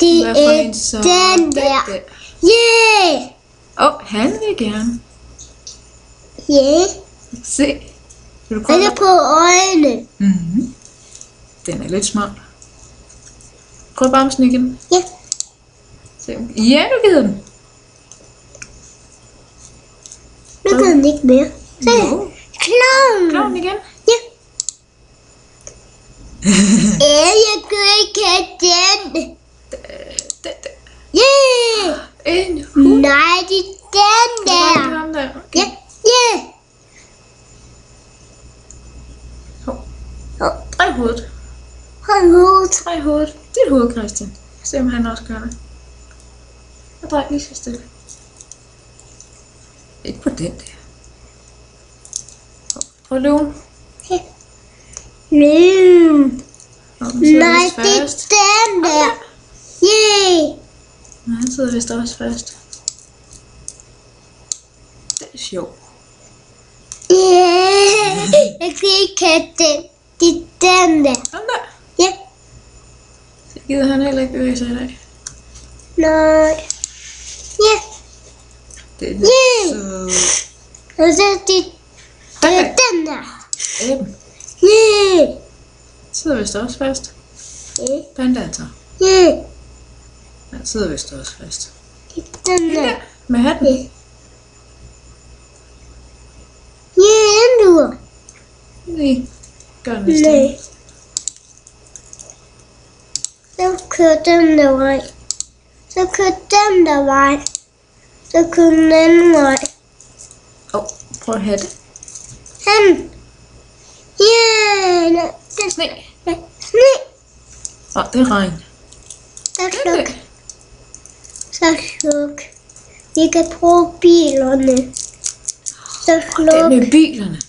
Det Hvad for er en så? den der. Yeah! Han vil gerne. Yeah. Se. Vil du Og prøve det at... på øjnene. Mhm. Den er lidt smart. Prøv bamsen igen. Ja. Se. Ja, du gider den. Nu kan den ikke mere. Se. Jo. Klovn. Igen. Ja. Jeg kan ikke have den. Yeah! En hund. Nej, det er den der. Ham der. Okay. Ja, ja. Drej hovedet. Hold hovedet. Drej hovedet. Dit hoved, Christian. Se om han også gør det. Og drej lige så stille. Ikke på den der. Prøv løven. Nej, det er den der. Yeah. Nej, han sidder vist også fast. Det er sjovt. Yeah. Jeg kan ikke have den. Det er den der. Sådan der. Ja. Så gider han heller ikke bevæge sig i dag. Nej. Ja. Det er Yeah. så... Og så det er den der. Æben. Yeah. Sidder vist også fast. Yeah. Pandaen så. Yeah. Han sidder vist også fast. Det er den der. Med hatten. Yeah. Yeah, du. Nej. Gør den vist Nej. ikke. Så kører den der vej. Så kører den der vej. Så kører den anden vej. Prøv at have det. Han. Ja, den Sne. sne. Det er regn. Så sluk. Så sluk. Vi kan bruge bilerne. Så Det sluk. med bilerne.